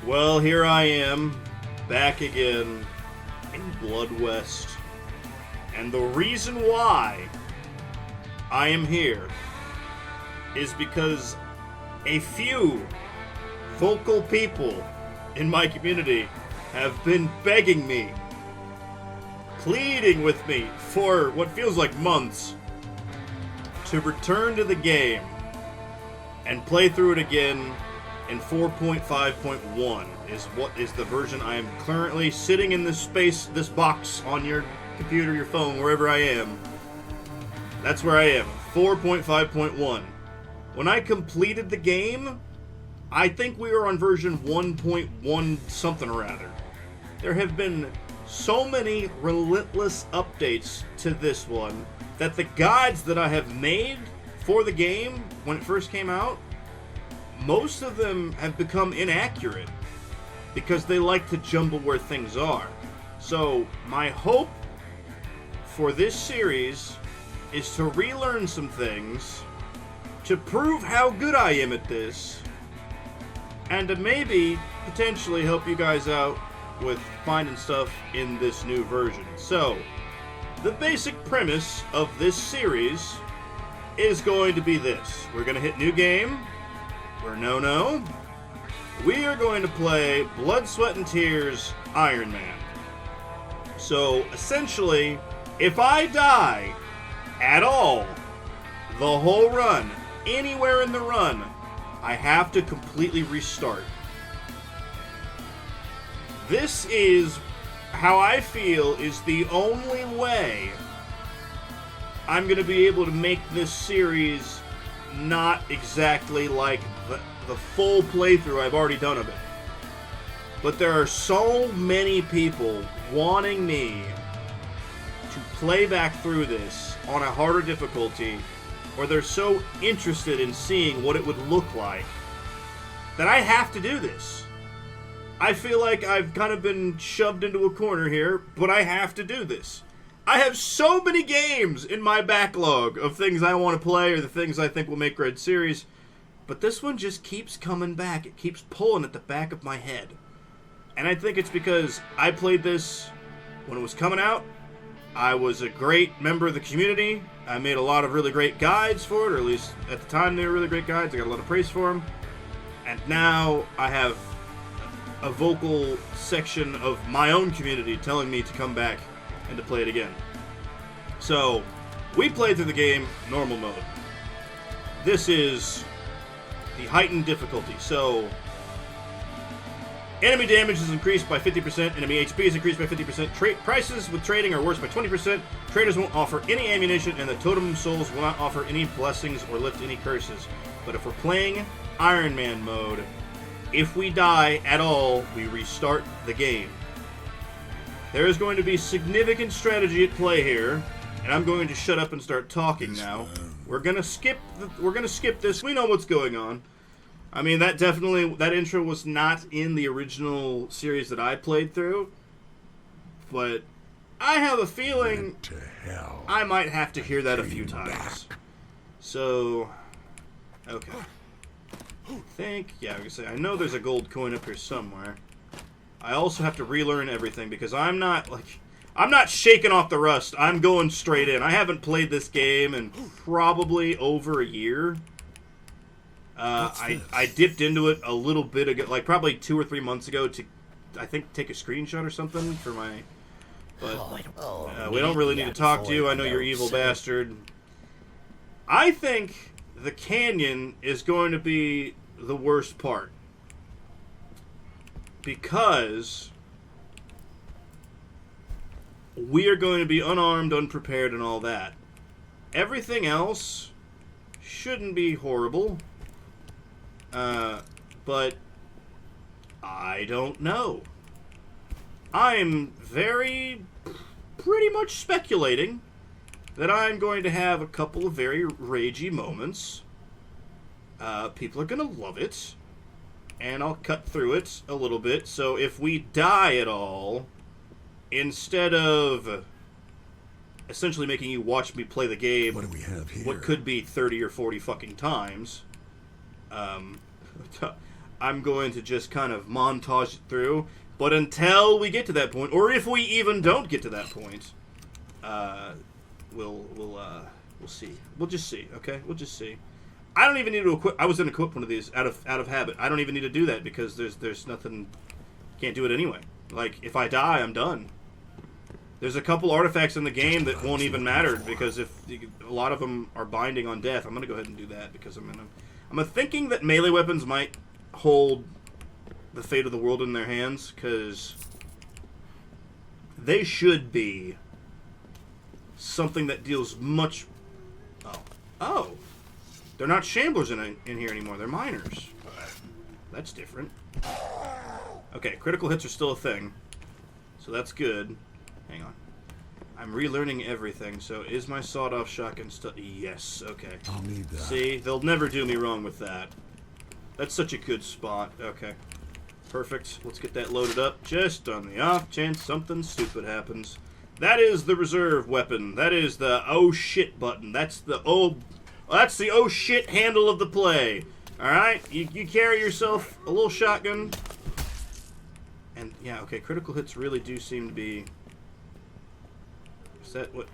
Well, here I am, back again in Blood West. And the reason why I am here is because a few vocal people in my community have been begging me, pleading with me for what feels like months to return to the game and play through it again in 4.5.1 is the version I am currently sitting in this space, this box on your computer, your phone, wherever I am. That's where I am, 4.5.1. When I completed the game, I think we were on version 1.1 something or other. There have been so many relentless updates to this one that the guides that I have made for the game when it first came out, most of them have become inaccurate because they like to jumble where things are. So my hope for this series is to relearn some things, to prove how good I am at this, and to maybe potentially help you guys out with finding stuff in this new version. So, the basic premise of this series is going to be this. We're going to hit new game. We're NoNoNoah. We are going to play Blood, Sweat, and Tears Ironman. So, essentially, if I die at all, the whole run, anywhere in the run, I have to completely restart. This is how I feel is the only way I'm going to be able to make this series not exactly like the full playthrough I've already done of it. But there are so many people wanting me to play back through this on a harder difficulty, or they're so interested in seeing what it would look like, that I have to do this. I feel like I've kind of been shoved into a corner here, but I have to do this. I have so many games in my backlog of things I want to play or the things I think will make Red Series, but this one just keeps coming back. It keeps pulling at the back of my head. And I think it's because I played this when it was coming out. I was a great member of the community. I made a lot of really great guides for it, or at least at the time they were really great guides. I got a lot of praise for them. And now I have a vocal section of my own community telling me to come back and to play it again. So, we played through the game normal mode. This is the heightened difficulty. So, enemy damage is increased by 50%, enemy HP is increased by 50%, prices with trading are worse by 20%, traders won't offer any ammunition, and the totem souls will not offer any blessings or lift any curses. But if we're playing Ironman mode, if we die at all, we restart the game. There is going to be significant strategy at play here, and I'm going to shut up and start talking now. We're gonna skip this. We know what's going on. I mean, that intro was not in the original series that I played through, but I have a feeling I might have to hear that a few times. So, okay. I know there's a gold coin up here somewhere. I also have to relearn everything because I'm not shaking off the rust. I'm going straight in. I haven't played this game in probably over a year. I dipped into it a little bit ago, like probably 2 or 3 months ago, to I think take a screenshot or something for my. But we don't really need to talk to you. I know you're evil bastard. I think the canyon is going to be the worst part because we are going to be unarmed, unprepared, and all that. Everything else shouldn't be horrible, but I don't know. I'm pretty much speculating that I'm going to have a couple of very ragey moments. People are going to love it, and I'll cut through it a little bit. So if we die at all, instead of essentially making you watch me play the game, what do we have here? What could be 30 or 40 fucking times, I'm going to just kind of montage it through. But until we get to that point, or if we even don't get to that point, we'll see. We'll just see, okay? We'll just see. I don't even need to equip. I was going to equip one of these out of habit. I don't even need to do that because there's nothing. Can't do it anyway. Like, if I die, I'm done. There's a couple artifacts in the game that won't even matter because if a lot of them are binding on death. I'm going to go ahead and do that because I'm thinking that melee weapons might hold the fate of the world in their hands because they should be something that deals much. Oh. They're not shamblers in here anymore. They're miners. That's different. Okay, critical hits are still a thing. So that's good. Hang on. I'm relearning everything. So is my sawed-off shotgun still... Yes, okay. I'll need that. See? They'll never do me wrong with that. That's such a good spot. Okay. Perfect. Let's get that loaded up. Just on the off chance something stupid happens. That is the reserve weapon. That is the oh shit button. That's the oh shit handle of the play. Alright? You carry yourself a little shotgun. And, yeah, okay, critical hits really do seem to be... Is that what...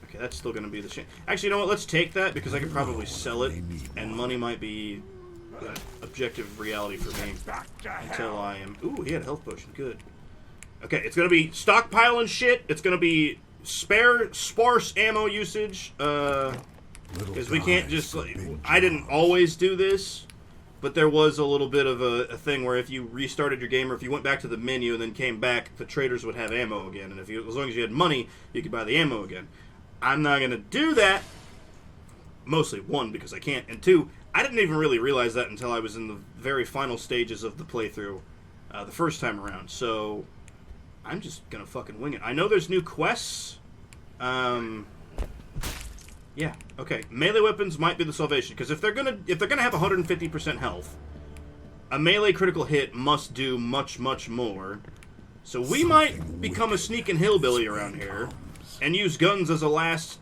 Okay, that's still going to be the... Actually, you know what? Let's take that, because I could probably sell it, and money might be objective reality for me until I am... Ooh, he had a health potion. Good. Okay, it's going to be stockpiling shit. It's going to be sparse ammo usage, because we can't just... I didn't always do this. But there was a little bit of a thing where if you restarted your game or if you went back to the menu and then came back, the traders would have ammo again. And if you, as long as you had money, you could buy the ammo again. I'm not going to do that. Mostly, one, because I can't. And two, I didn't even really realize that until I was in the very final stages of the playthrough the first time around. So I'm just going to fucking wing it. I know there's new quests. Yeah, okay. Melee weapons might be the salvation, because if they're gonna have 150% health, a melee critical hit must do much, much more. So we might become a sneaking hillbilly around here and use guns as a last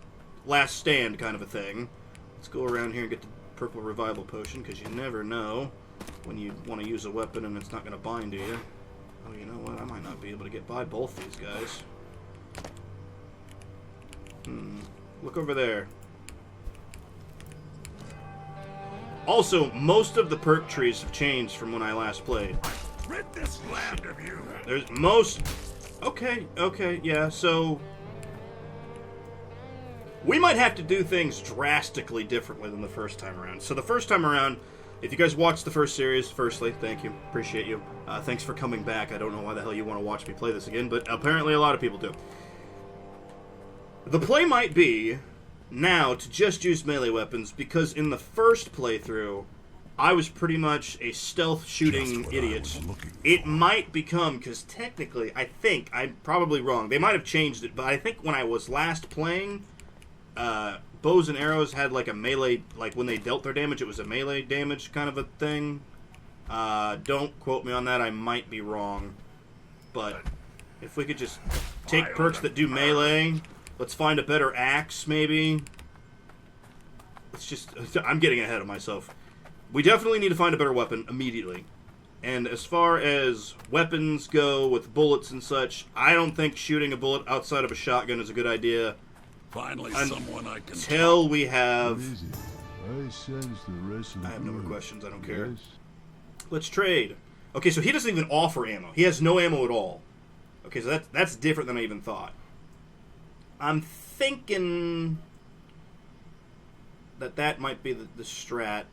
stand kind of a thing. Let's go around here and get the purple revival potion, because you never know when you want to use a weapon and it's not going to bind to you. Oh, you know what? I might not be able to get by both these guys. Look over there. Also, most of the perk trees have changed from when I last played. Rid this land of you. There's most... Okay, yeah, so... We might have to do things drastically differently than the first time around. So the first time around, if you guys watched the first series, firstly, thank you. Appreciate you. Thanks for coming back. I don't know why the hell you want to watch me play this again, but apparently a lot of people do. The play might be... now to just use melee weapons, because in the first playthrough I was pretty much a stealth shooting idiot. It might become, because technically I think I'm probably wrong, they might have changed it, but I think when I was last playing, bows and arrows had like a melee, like when they dealt their damage it was a melee damage kind of a thing. Don't quote me on that, I might be wrong, but if we could just take perks that do melee. Let's find a better axe, maybe. Let's just... I'm getting ahead of myself. We definitely need to find a better weapon immediately. And as far as weapons go with bullets and such, I don't think shooting a bullet outside of a shotgun is a good idea. Finally, someone I can... Until we have... I have no more questions, I don't care. Let's trade. Okay, so he doesn't even offer ammo. He has no ammo at all. Okay, so that's different than I even thought. I'm thinking that might be the strat.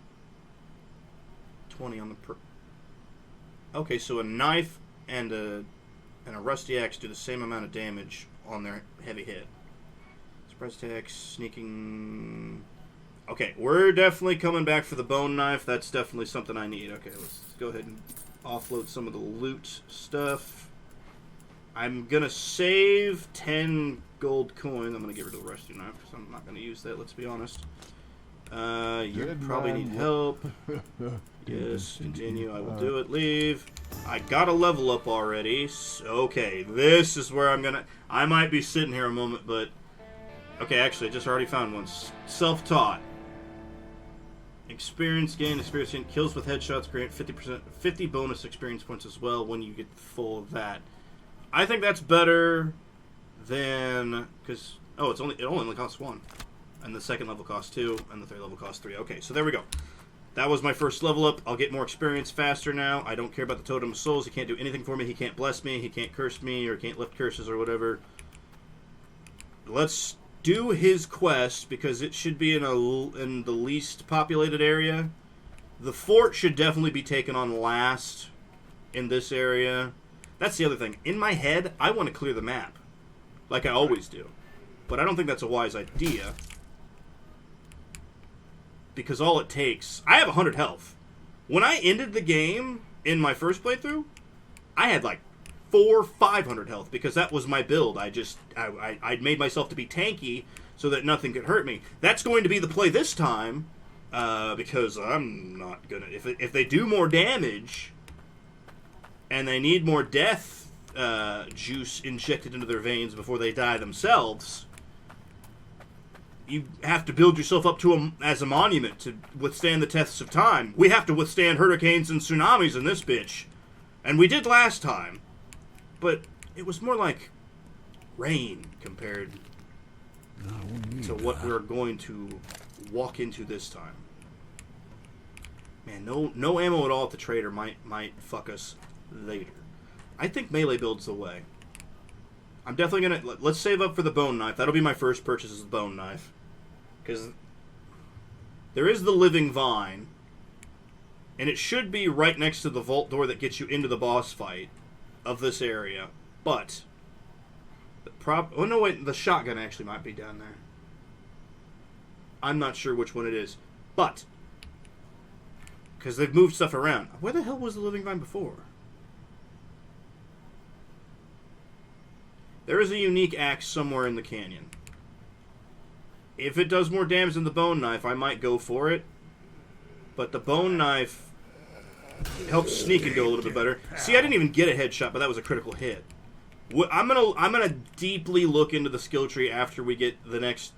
20 on the per... Okay, so a knife and a rusty axe do the same amount of damage on their heavy hit. Surprise attacks, sneaking... Okay, we're definitely coming back for the bone knife. That's definitely something I need. Okay, let's go ahead and offload some of the loot stuff. I'm going to save 10 gold coins. I'm going to get rid of the rusty knife because I'm not going to use that, let's be honest. You probably need help. Yes, continue. I will do it. Leave. I got a level up already. So, okay, this is where I'm going to... I might be sitting here a moment, but... Okay, actually, I just already found one. Self-taught. Experience gain. Kills with headshots grant 50 bonus experience points as well when you get full of that. I think that's better than because it only costs 1, and the second level costs 2, and the third level costs 3. Okay, so there we go. That was my first level up. I'll get more experience faster now. I don't care about the Totem of Souls. He can't do anything for me. He can't bless me. He can't curse me, or can't lift curses or whatever. Let's do his quest, because it should be in the least populated area. The fort should definitely be taken on last in this area. That's the other thing. In my head, I want to clear the map, like I always do. But I don't think that's a wise idea. Because all it takes... I have 100 health. When I ended the game in my first playthrough, I had like 500 health, because that was my build. I'd made myself to be tanky so that nothing could hurt me. That's going to be the play this time, because I'm not gonna... If they do more damage, and they need more death juice injected into their veins before they die themselves... You have to build yourself up to as a monument to withstand the tests of time. We have to withstand hurricanes and tsunamis in this bitch. And we did last time. But it was more like rain compared to what we're going to walk into this time. Man, no ammo at all at the trader might fuck us later. I think melee builds the way. I'm definitely going to... Let's save up for the bone knife. That'll be my first purchase, is the bone knife. Because there is the living vine. And it should be right next to the vault door that gets you into the boss fight of this area. But... Oh, no, wait. The shotgun actually might be down there. I'm not sure which one it is. But... Because they've moved stuff around. Where the hell was the living vine before? There is a unique axe somewhere in the canyon. If it does more damage than the bone knife, I might go for it. But the bone knife helps sneak and go a little bit better. See, I didn't even get a headshot, but that was a critical hit. I'm gonna deeply look into the skill tree after we get the next...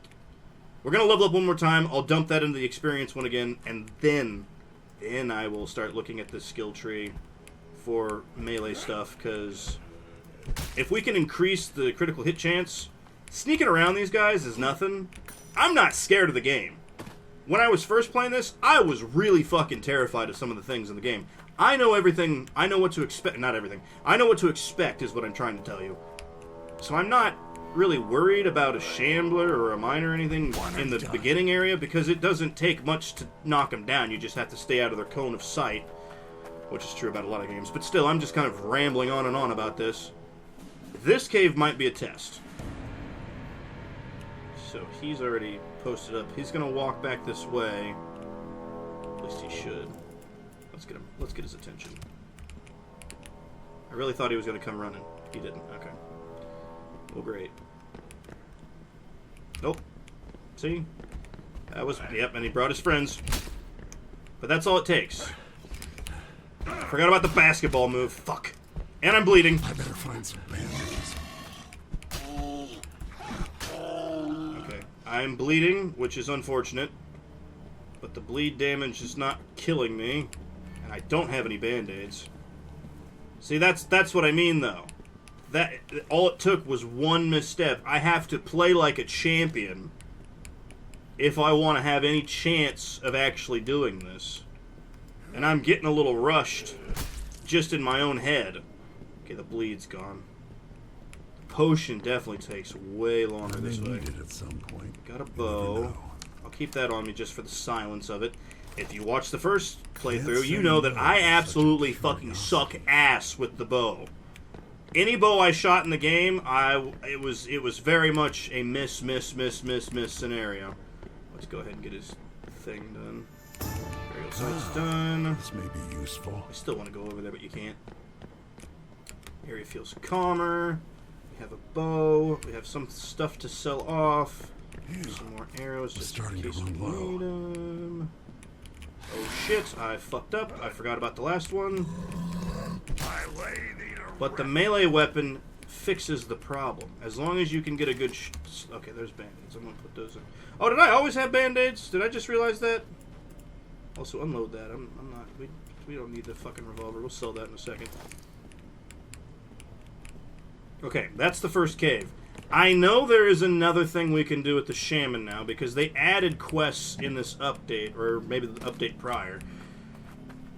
We're gonna level up one more time. I'll dump that into the experience one again, and then I will start looking at the skill tree for melee stuff, because... If we can increase the critical hit chance, sneaking around these guys is nothing. I'm not scared of the game. When I was first playing this, I was really fucking terrified of some of the things in the game. I know everything. I know what to expect. Not everything. I know what to expect is what I'm trying to tell you. So I'm not really worried about a shambler or a miner or anything in the beginning area, because it doesn't take much to knock them down. You just have to stay out of their cone of sight, which is true about a lot of games. But still, I'm just kind of rambling on and on about this. This cave might be a test. So he's already posted up. He's going to walk back this way. At least he should. Let's get his attention. I really thought he was going to come running. He didn't. Okay. Well, great. Nope. See? That was... Yep, and he brought his friends. But that's all it takes. Forgot about the basketball move. Fuck. And I'm bleeding. I better find some bandages. Okay. I'm bleeding, which is unfortunate. But the bleed damage is not killing me. And I don't have any band-aids. See, that's what I mean, though. That all it took was one misstep. I have to play like a champion if I want to have any chance of actually doing this. And I'm getting a little rushed just in my own head. Okay, the bleed's gone. The potion definitely takes way longer this way. Need it at some point. Got a bow. I'll keep that on me just for the silence of it. If you watch the first playthrough, you know that I absolutely fucking suck ass with the bow. Any bow I shot in the game, it was very much a miss scenario. Let's go ahead and get his thing done. Burial site's done. This may be useful. I still want to go over there, but you can't. Area feels calmer. We have a bow. We have some stuff to sell off. Some more arrows just in case we need them. Oh shit, I fucked up. I forgot about the last one. But the melee weapon fixes the problem. As long as you can get a good... Okay, there's band-aids. I'm going to put those in. Oh, did I always have band-aids? Did I just realize that? Also, unload that. I'm not... We don't need the fucking revolver. We'll sell that in a second. Okay, that's the first cave. I know there is another thing we can do with the shaman now, because they added quests in this update, or maybe the update prior.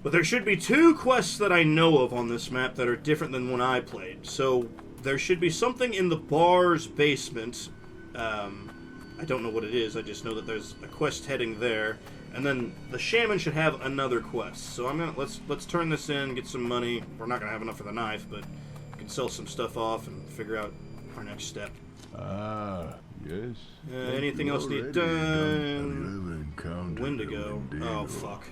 But there should be 2 quests that I know of on this map that are different than when I played. So, there should be something in the bar's basement. I don't know what it is, I just know that there's a quest heading there. And then the shaman should have another quest. So I'm gonna let's turn this in, get some money. We're not gonna have enough for the knife, but we can sell some stuff off and figure out our next step. Yes. Anything else need done? When to go? Oh fuck.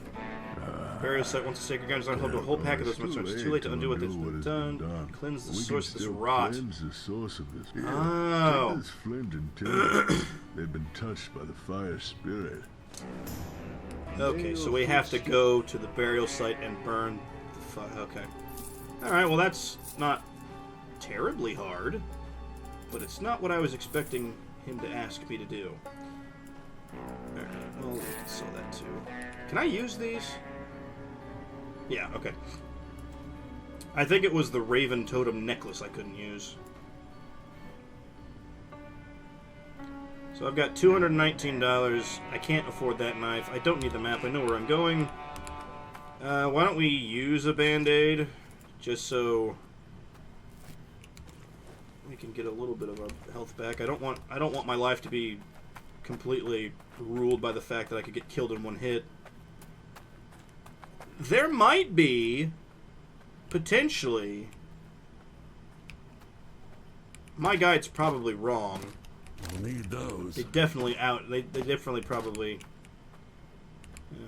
Burial site once a sacred guide designed to hold a whole pack of those monsters. It's too late to undo what has been done. Cleanse the source of this rot. Oh. They've been touched by the fire spirit. Okay, so we have to go to the burial site and burn the fire. Okay. Alright, well that's not terribly hard, but it's not what I was expecting him to ask me to do. Alright, well, we can sell that too. Can I use these? Yeah, okay. I think it was the Raven Totem necklace I couldn't use. So I've got $219. I can't afford that knife. I don't need the map. I know where I'm going. Why don't we use a band-aid just so we can get a little bit of our health back. I don't want my life to be completely ruled by the fact that I could get killed in one hit. There might be potentially, my guide's probably wrong. We'll need those. They definitely probably... Yeah.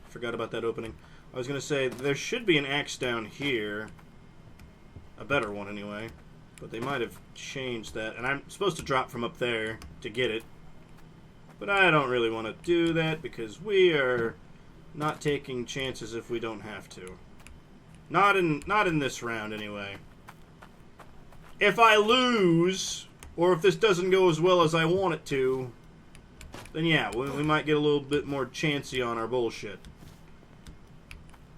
Forgot about that opening. I was going to say, there should be an axe down here. A better one, anyway. But they might have changed that. And I'm supposed to drop from up there to get it. But I don't really want to do that, because we are not taking chances if we don't have to. Not in this round, anyway. If I lose... or if this doesn't go as well as I want it to, then yeah, we might get a little bit more chancy on our bullshit.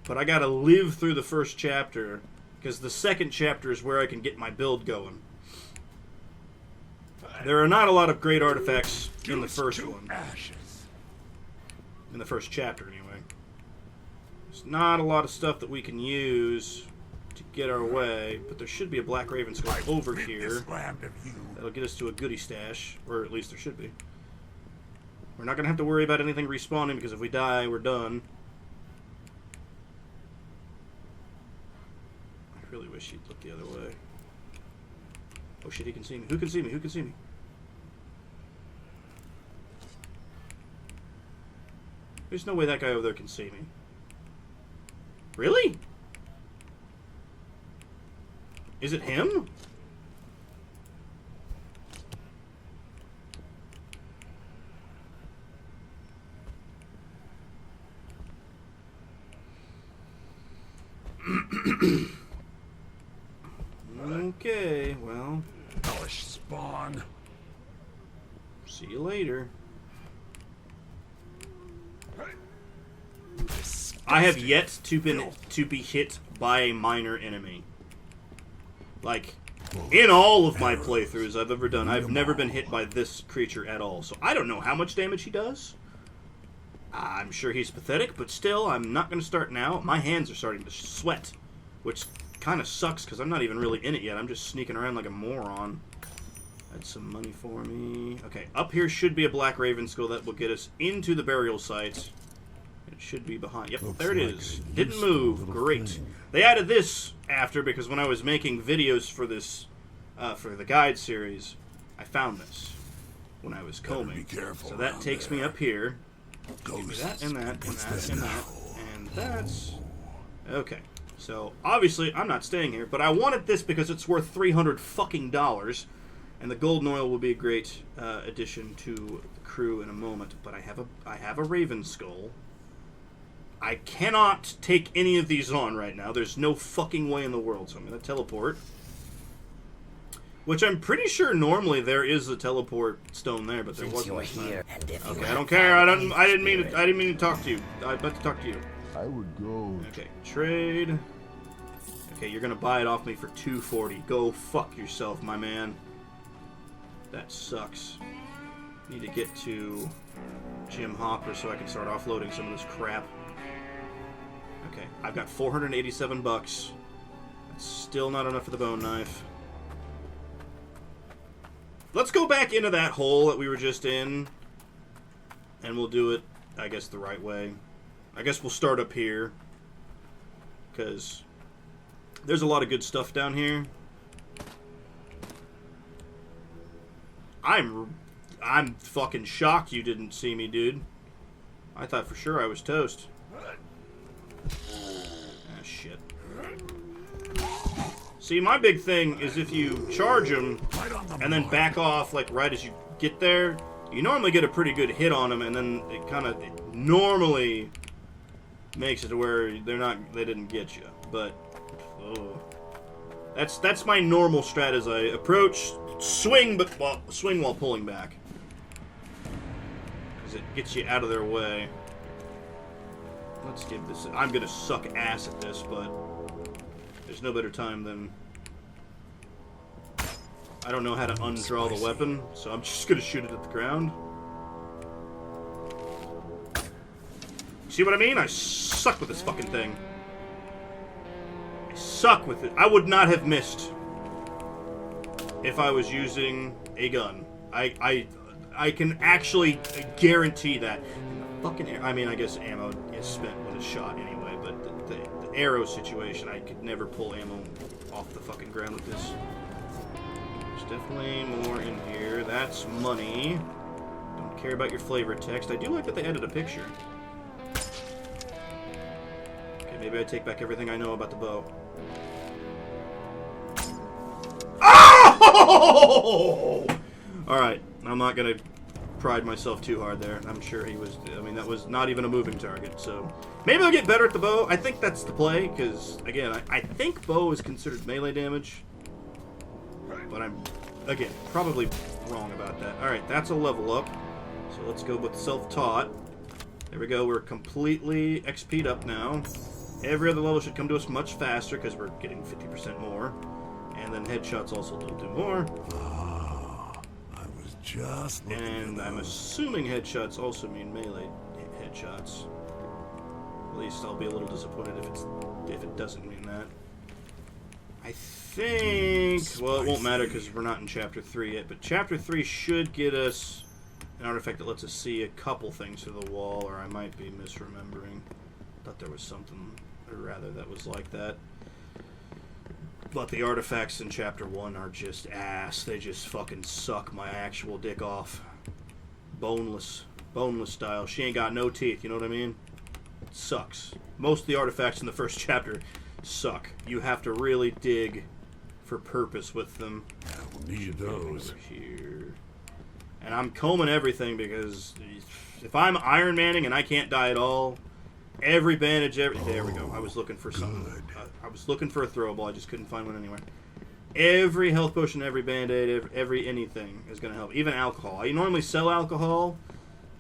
But I gotta live through the first chapter, because the second chapter is where I can get my build going. There are not a lot of great artifacts in the first one. In the first chapter, anyway. There's not a lot of stuff that we can use to get our way, but there should be a Black Raven skull over here. That'll get us to a goodie stash, or at least there should be. We're not going to have to worry about anything respawning, because if we die, we're done. I really wish he'd look the other way. Oh shit, he can see me. Who can see me? Who can see me? There's no way that guy over there can see me. Really? Is it him? Okay, well. Hellish spawn. See you later. I have yet to be hit by a minor enemy. Like, in all of my playthroughs I've ever done, I've never been hit by this creature at all. So I don't know how much damage he does. I'm sure he's pathetic, but still, I'm not going to start now. My hands are starting to sweat, which kind of sucks because I'm not even really in it yet. I'm just sneaking around like a moron. That's some money for me. Okay, up here should be a Black Raven skull that will get us into the burial site. It should be behind. Yep, there it is. Didn't move. Great. They added this after, because when I was making videos for this, for the guide series, I found this when I was combing. So that takes me up here. Give me that and that and that and that. And that's... Okay. So, obviously, I'm not staying here, but I wanted this because it's worth $300 fucking dollars, and the golden oil will be a great addition to the crew in a moment. But I have a Raven skull. I cannot take any of these on right now. There's no fucking way in the world, so I'm going to teleport. Which I'm pretty sure normally there is a teleport stone there, but there Since wasn't. you're this time. here, and if Okay, you I have don't care. I found didn't mean any to. I didn't mean to talk to you. I was about to talk to you. I would go. Okay, trade. Okay, you're gonna buy it off me for $240. Go fuck yourself, my man. That sucks. Need to get to Jim Hopper so I can start offloading some of this crap. Okay, I've got 487 bucks. That's still not enough for the bone knife. Let's go back into that hole that we were just in, and we'll do it, I guess, the right way. I guess we'll start up here, because there's a lot of good stuff down here. I'm fucking shocked you didn't see me, dude. I thought for sure I was toast. Ah, shit. See, my big thing is if you charge them and then back off, like, right as you get there, you normally get a pretty good hit on them, and then it normally makes it to where they didn't get you. But, oh. That's my normal strat as I approach, swing while pulling back. Because it gets you out of their way. Let's give this... I'm going to suck ass at this, but there's no better time than... I don't know how to undraw the weapon, so I'm just going to shoot it at the ground. See what I mean? I suck with this fucking thing. I suck with it. I would not have missed if I was using a gun. I can actually guarantee that. And the fucking... I mean, I guess ammo is spent when it's shot anyway, but the arrow situation, I could never pull ammo off the fucking ground with this. There's definitely more in here. That's money. Don't care about your flavor text. I do like that they added a picture. Okay, maybe I take back everything I know about the bow. Oh! Alright, I'm not gonna pride myself too hard there. I'm sure he was... I mean, that was not even a moving target, so... Maybe I'll get better at the bow. I think that's the play, because, again, I think bow is considered melee damage. But I'm, again, probably wrong about that. Alright, that's a level up. So let's go with self-taught. There we go, we're completely XP'd up now. Every other level should come to us much faster, because we're getting 50% more. And then headshots also don't do more. I was just looking And for I'm those. assuming headshots also mean melee headshots. At least I'll be a little disappointed if it doesn't mean that. I think... Well, it won't matter because we're not in Chapter 3 yet, but Chapter 3 should get us an artifact that lets us see a couple things through the wall, or I might be misremembering. Thought there was something, or rather, that was like that. But the artifacts in Chapter 1 are just ass. They just fucking suck my actual dick off. Boneless. Boneless style. She ain't got no teeth, you know what I mean? It sucks. Most of the artifacts in the first chapter suck. You have to really dig for purpose with them. I will need those. Over here. And I'm combing everything because if I'm Ironmanning and I can't die at all, every bandage, there we go. I was looking for something. I was looking for a throwable. I just couldn't find one anywhere. Every health potion, every band-aid, every anything is going to help. Even alcohol. I normally sell alcohol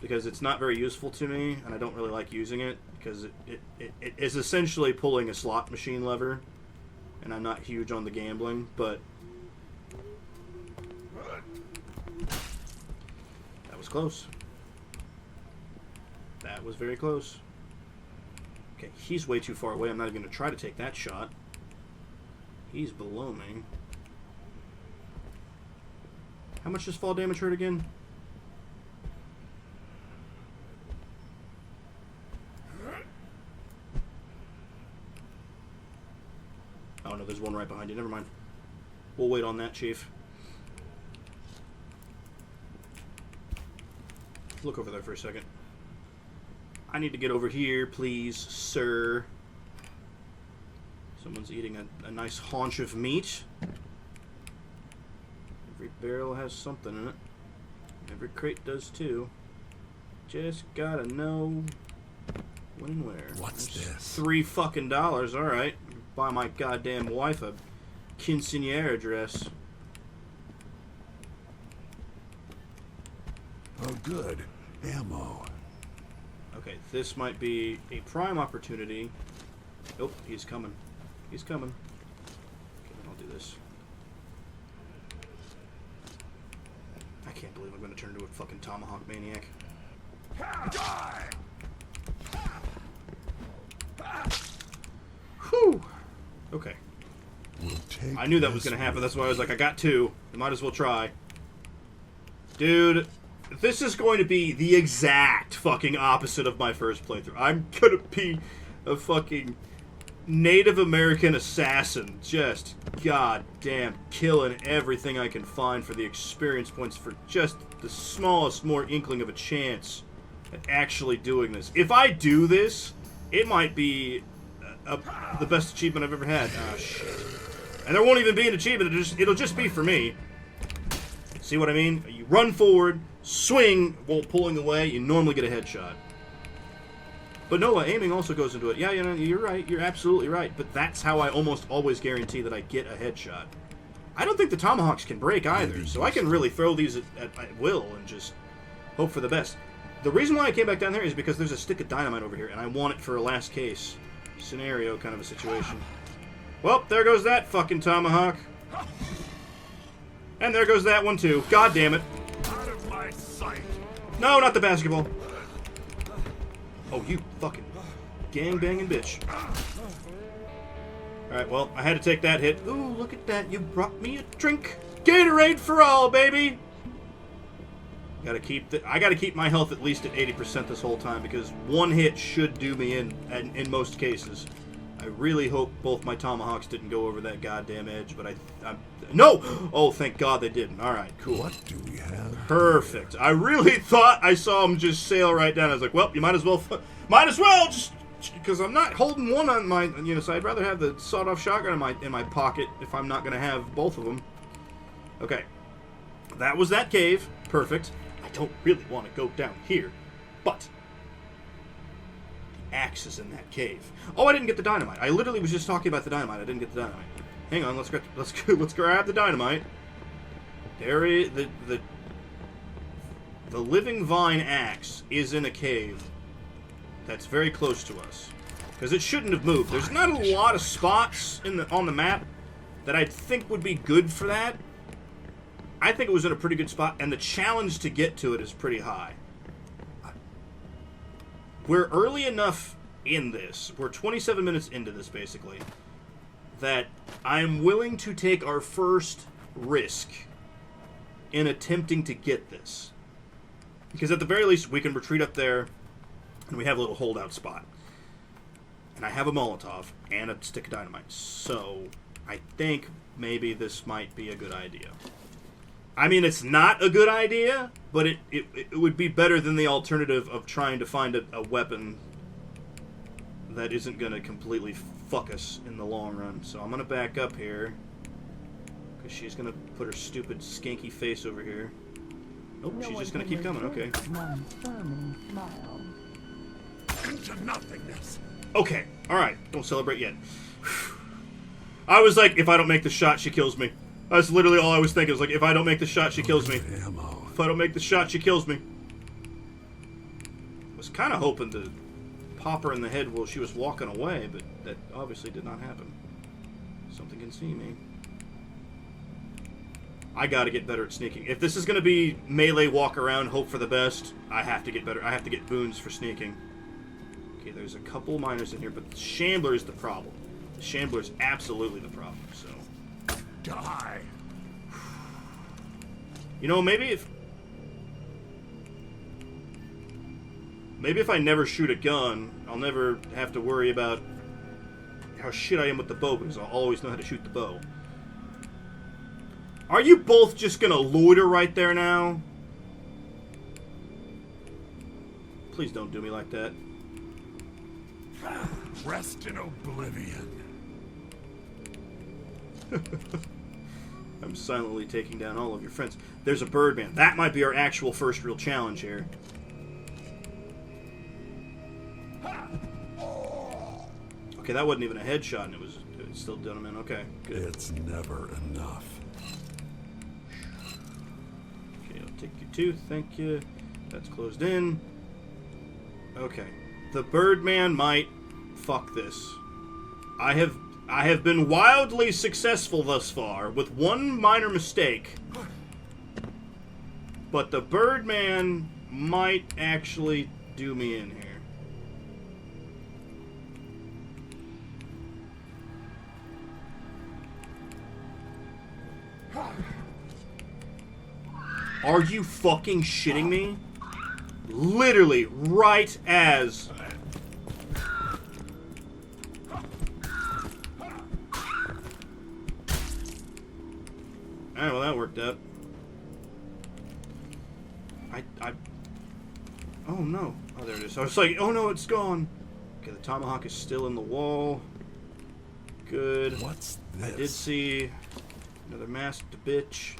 because it's not very useful to me, and I don't really like using it because it is essentially pulling a slot machine lever, and I'm not huge on the gambling, but that was close. That was very close. Okay, he's way too far away. I'm not even going to try to take that shot. He's below me. How much does fall damage hurt again? Oh no, there's one right behind you. Never mind. We'll wait on that, Chief. Look over there for a second. I need to get over here, please, sir. Someone's eating a nice haunch of meat. Every barrel has something in it. Every crate does too. Just gotta know when and where. What's this? $3 fucking. Alright. Buy my goddamn wife a quinceañera dress. Oh, good. Ammo. Okay, this might be a prime opportunity. Nope, he's coming. He's coming. Okay, then I'll do this. I can't believe I'm going to turn into a fucking tomahawk maniac. Die! Whew. Okay. We'll take I knew that was this going to happen. with That's why I was me. like, I got two. I might as well try. Dude, this is going to be the exact fucking opposite of my first playthrough. I'm going to be a fucking Native American assassin. Just goddamn killing everything I can find for the experience points for just the smallest, more inkling of a chance at actually doing this. If I do this, it might be the best achievement I've ever had. Oh, shit. And there won't even be an achievement. It'll just be for me. See what I mean? You run forward, swing while pulling away, you normally get a headshot. But Noah, aiming also goes into it. Yeah, you know, you're right. You're absolutely right. But that's how I almost always guarantee that I get a headshot. I don't think the tomahawks can break either, so I can really throw these at will and just hope for the best. The reason why I came back down there is because there's a stick of dynamite over here, and I want it for a last case scenario kind of a situation. Well, there goes that fucking tomahawk. And there goes that one too. God damn it. Out of my sight. No, not the basketball. Oh, you fucking gang-banging bitch. Alright, well, I had to take that hit. Ooh, look at that. You brought me a drink. Gatorade for all, baby! I gotta keep my health at least at 80% this whole time, because one hit should do me in most cases. I really hope both my tomahawks didn't go over that goddamn edge, but I'm no! Oh, thank God they didn't. Alright, cool. What do we have? Perfect. I really thought I saw him just sail right down. I was like, well, you might as well just, because I'm not holding one on my, so I'd rather have the sawed-off shotgun in my pocket if I'm not going to have both of them. Okay. That was that cave. Perfect. I don't really want to go down here, but the axe is in that cave. Oh, I didn't get the dynamite. I literally was just talking about the dynamite. I didn't get the dynamite. Hang on, let's grab the dynamite. There is the living vine axe is in a cave that's very close to us, because it shouldn't have moved. There's not a lot of spots on the map that I think would be good for that. I think it was in a pretty good spot, and the challenge to get to it is pretty high. We're early enough in this. We're 27 minutes into this, basically, that I'm willing to take our first risk in attempting to get this. Because at the very least, we can retreat up there, and we have a little holdout spot. And I have a Molotov and a stick of dynamite. So, I think maybe this might be a good idea. I mean, it's not a good idea, but it would be better than the alternative of trying to find a weapon that isn't going to completely fuck us in the long run. So I'm going to back up here, because she's going to put her stupid skanky face over here. Nope, she's just going to keep coming. Okay. Into nothingness. Okay, alright, don't celebrate yet. I was like, if I don't make the shot, she kills me. That's literally all I was thinking. I was like, if I don't make the shot, she kills me. Ammo. If I don't make the shot, she kills me. I was kind of hoping to pop her in the head while she was walking away, but that obviously did not happen. Something can see me. I gotta get better at sneaking. If this is gonna be melee walk around, hope for the best, I have to get better. I have to get boons for sneaking. Okay, there's a couple miners in here, but the Shambler is the problem. The Shambler is absolutely the problem, so... Die. You know, maybe if I never shoot a gun, I'll never have to worry about how shit I am with the bow, because I'll always know how to shoot the bow. Are you both just gonna loiter right there now? Please don't do me like that. Rest in oblivion. I'm silently taking down all of your friends. There's a Birdman. That might be our actual first real challenge here. Okay, that wasn't even a headshot, and it was still done him in. Okay, good. It's never enough. Okay, I'll take you too. Thank you. That's closed in. Okay. The Birdman might fuck this. I have been wildly successful thus far, with one minor mistake. But the Birdman might actually do me in here. Are you fucking shitting me? Literally, right as... Alright, well that worked out. Oh no. Oh, there it is. I was like, oh no, it's gone. Okay, the tomahawk is still in the wall. Good. What's this? I did see another masked bitch.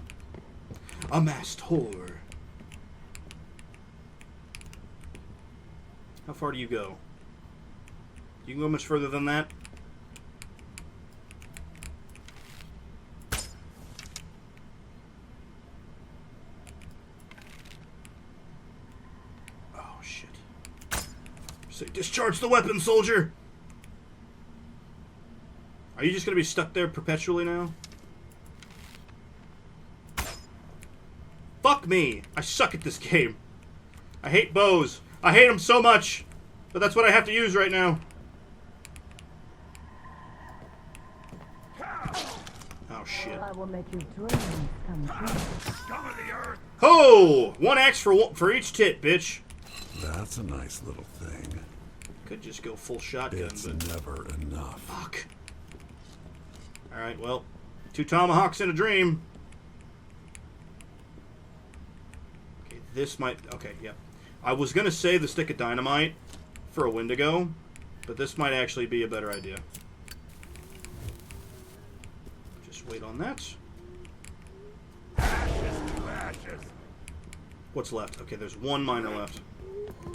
A masked whore. How far do you go? You can go much further than that? Oh, shit. Say, discharge the weapon, soldier! Are you just gonna be stuck there perpetually now? Fuck me! I suck at this game. I hate bows. I hate them so much. But that's what I have to use right now. Oh, shit. I will make your dreams come true. Scum of the earth! Ho! 1 axe for each tit, bitch. That's a nice little thing. Could just go full shotgun, It's but... never enough. Fuck. Alright, well. 2 tomahawks in a dream. Okay, this might... Okay, yeah. I was gonna say the stick of dynamite for a Wendigo, but this might actually be a better idea. Just wait on that. Ashes to ashes. What's left? Okay, there's 1 miner left.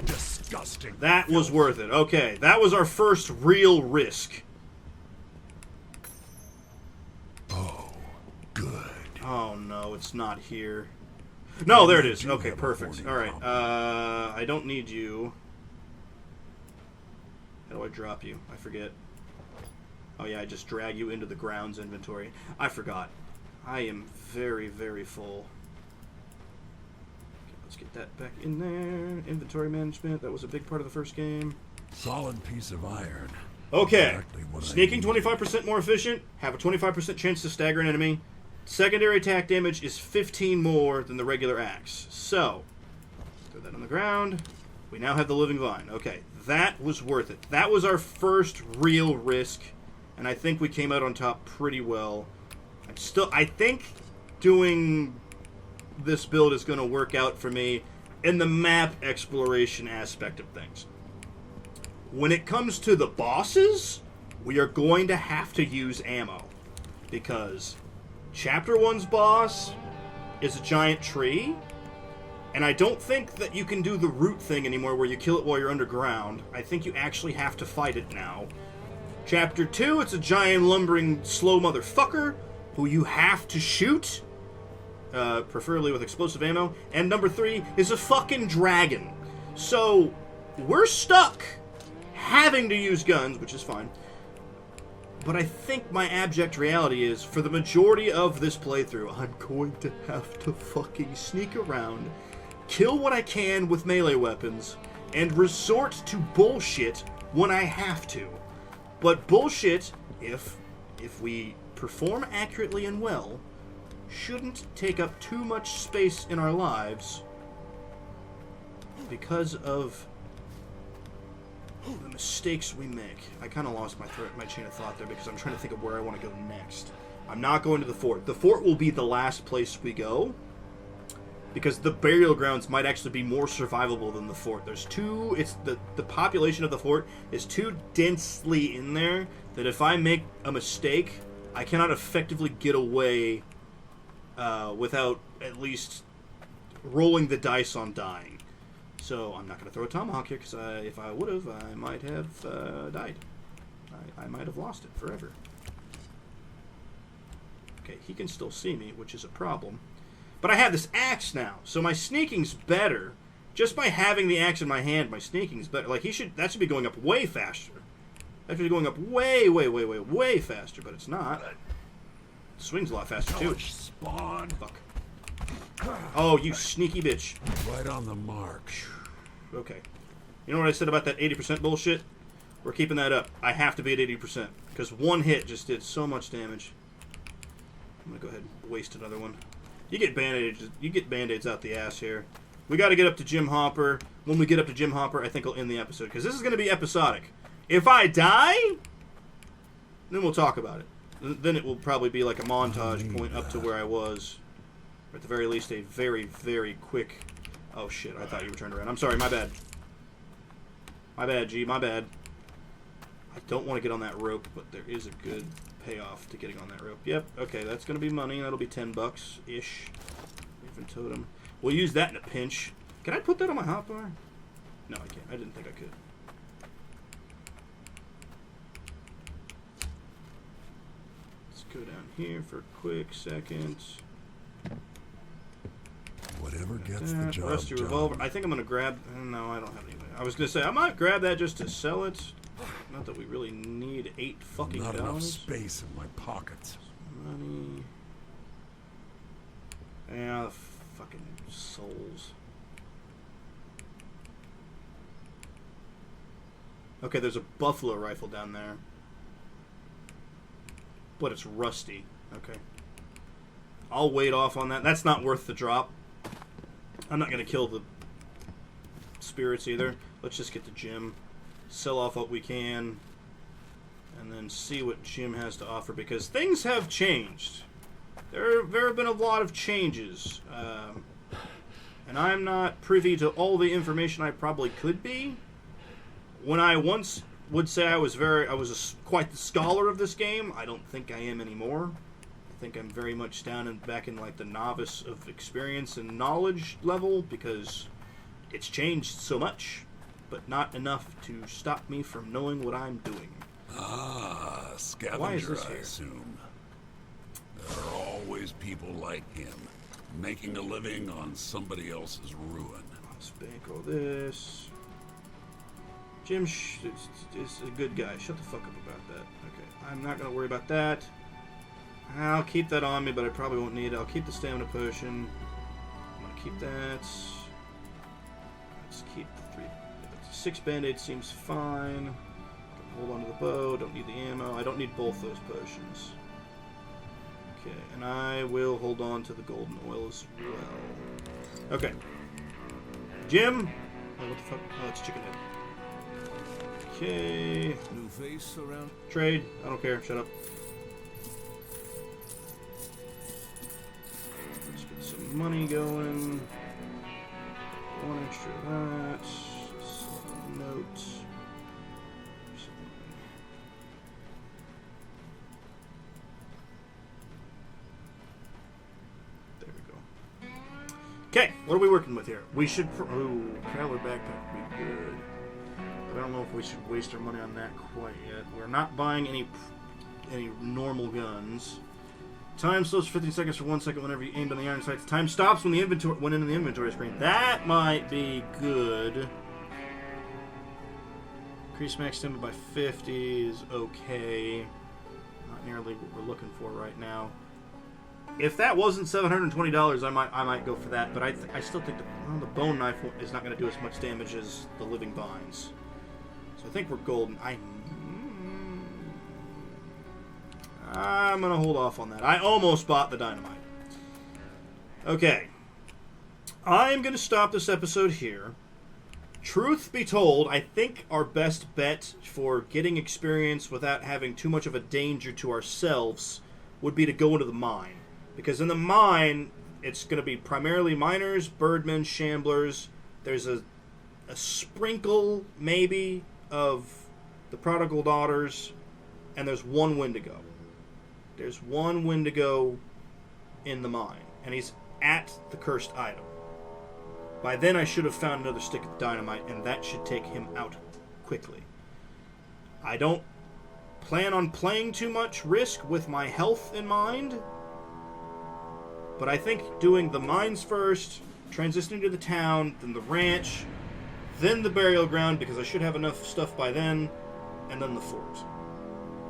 Disgusting. That was worth it. Okay, that was our first real risk. Oh, good. Oh no, it's not here. No, there it is. You Okay, have a perfect. horny Alright, problem. I don't need you. How do I drop you? I forget. Oh yeah, I just drag you into the grounds inventory. I forgot. I am very, very full. Okay, let's get that back in there. Inventory management, that was a big part of the first game. Solid piece of iron. Okay, Exactly what I sneaking needed. 25% more efficient, have a 25% chance to stagger an enemy. Secondary attack damage is 15 more than the regular axe. So, throw that on the ground. We now have the living vine. Okay, that was worth it. That was our first real risk, and I think we came out on top pretty well. I think doing this build is going to work out for me in the map exploration aspect of things. When it comes to the bosses, we are going to have to use ammo, because Chapter 1's boss is a giant tree, and I don't think that you can do the root thing anymore where you kill it while you're underground. I think you actually have to fight it now. Chapter 2, it's a giant lumbering slow motherfucker who you have to shoot, preferably with explosive ammo. And number 3 is a fucking dragon. So, we're stuck having to use guns, which is fine. But I think my abject reality is, for the majority of this playthrough, I'm going to have to fucking sneak around, kill what I can with melee weapons, and resort to bullshit when I have to. But bullshit, if we perform accurately and well, shouldn't take up too much space in our lives because of the mistakes we make. I kind of lost my chain of thought there because I'm trying to think of where I want to go next. I'm not going to the fort. The fort will be the last place we go, because the burial grounds might actually be more survivable than the fort. There's too... It's the population of the fort is too densely in there that if I make a mistake, I cannot effectively get away without at least rolling the dice on dying. So I'm not going to throw a tomahawk here, because if I would have, I might have died. I might have lost it forever. Okay, he can still see me, which is a problem. But I have this axe now, so my sneaking's better, Just by having the axe in my hand, my sneaking is better. Like, that should be going up way faster. That should be going up way faster, but it's not. It swings a lot faster, too. Spawn. Fuck. Oh, you sneaky bitch. Right on the mark. Okay. You know what I said about that 80% bullshit? We're keeping that up. I have to be at 80%. Because one hit just did so much damage. I'm going to go ahead and waste another one. You get band-aids out the ass here. We got to get up to Jim Hopper. When we get up to Jim Hopper, I think I'll end the episode. Because this is going to be episodic. If I die, then we'll talk about it. Then it will probably be like a montage point up to where I was. Or at the very least, a very, very quick... Oh, shit. I thought you were turned around. I'm sorry. My bad. My bad, G. My bad. I don't want to get on that rope, but there is a good payoff to getting on that rope. Yep. Okay, that's going to be money. That'll be $10-ish. Even totem. We'll use that in a pinch. Can I put that on my hotbar? No, I can't. I didn't think I could. Let's go down here for a quick second. Whatever gets the job Rusty done. revolver. I think I'm going to grab... No, I don't have anything. I was going to say, I might grab that just to sell it. Not that we really need 8 fucking Not enough dollars. space in my pockets. Money. Yeah, the fucking souls. Okay, there's a buffalo rifle down there. But it's rusty. Okay. I'll wait off on that. That's not worth the drop. I'm not going to kill the spirits either. Let's just get to Jim. Sell off what we can. And then see what Jim has to offer. Because things have changed. There have been a lot of changes. And I'm not privy to all the information I probably could be. When I once would say I was quite the scholar of this game, I don't think I am anymore. I think I'm very much down and back in like the novice of experience and knowledge level because it's changed so much, but not enough to stop me from knowing what I'm doing. Ah, scavenger, Why is this I here? assume. There are always people like him, making a living on somebody else's ruin. Let's bankroll this. Jim is a good guy. Shut the fuck up about that. Okay, I'm not going to worry about that. I'll keep that on me, but I probably won't need it. I'll keep the stamina potion. I'm going to keep that. Let's keep the 3. 6 band-aids seems fine. Hold on to the bow. Don't need the ammo. I don't need both those potions. Okay, and I will hold on to the golden oil as well. Okay. Jim! Oh, what the fuck? Oh, it's chicken head. Okay. New face around. Trade. I don't care. Shut up. Let's get some money going. 1 extra of that. Sell a note. There we go. Okay, what are we working with here? We should... Ooh, Prowler backpack would be good. But I don't know if we should waste our money on that quite yet. We're not buying any normal guns. Time slows for 15 seconds for 1 second whenever you aim on the iron sights. Time stops when in the inventory screen. That might be good. Increase max stamina by 50 is okay. Not nearly what we're looking for right now. If that wasn't $720, I might go for that. But I still think the bone knife is not going to do as much damage as the living vines. So I think we're golden. I'm going to hold off on that. I almost bought the dynamite. Okay. I'm going to stop this episode here. Truth be told, I think our best bet for getting experience without having too much of a danger to ourselves would be to go into the mine. Because in the mine, it's going to be primarily miners, birdmen, shamblers. There's a sprinkle, maybe, of the prodigal daughters. And there's one Wendigo. There's one Wendigo in the mine. And he's at the cursed item. By then I should have found another stick of dynamite, and that should take him out quickly. I don't plan on playing too much risk with my health in mind. But I think doing the mines first, transitioning to the town, then the ranch, then the burial ground, because I should have enough stuff by then, and then the fort.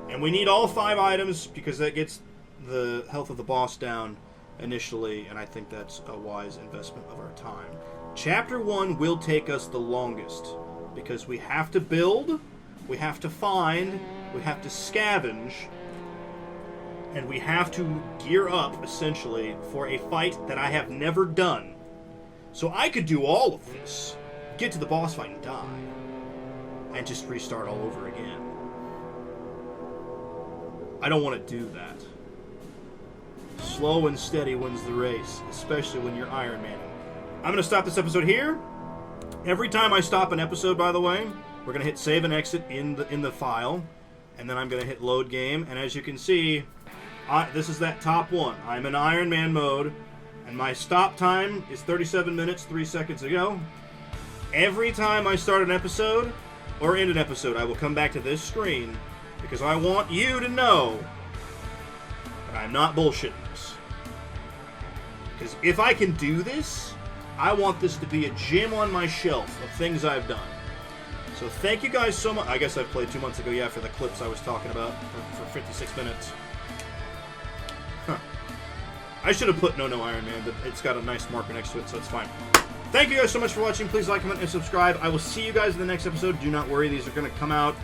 And we need all 5 items, because that gets the health of the boss down initially, and I think that's a wise investment of our time. Chapter 1 will take us the longest, because we have to build, we have to find, we have to scavenge, and we have to gear up, essentially, for a fight that I have never done. So I could do all of this, get to the boss fight and die, and just restart all over again. I don't want to do that. Slow and steady wins the race, especially when you're Ironman. I'm going to stop this episode here. Every time I stop an episode, by the way, we're going to hit save and exit in the file, and then I'm going to hit load game, and as you can see, this is that top one. I'm in Ironman mode, and my stop time is 37 minutes, 3 seconds ago. Every time I start an episode, or end an episode, I will come back to this screen, because I want you to know that I'm not bullshitting this. Because if I can do this, I want this to be a gem on my shelf of things I've done. So thank you guys so much. I guess I played 2 months ago, yeah, for the clips I was talking about for 56 minutes. Huh. I should have put NoNoNoah Ironman, but it's got a nice marker next to it, so it's fine. Thank you guys so much for watching. Please like, comment, and subscribe. I will see you guys in the next episode. Do not worry, these are going to come out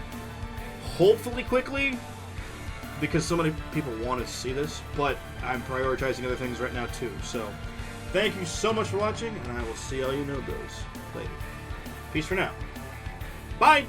hopefully quickly, because so many people want to see this, but I'm prioritizing other things right now too. So thank you so much for watching, and I will see all you no-dos later. Peace for now. Bye!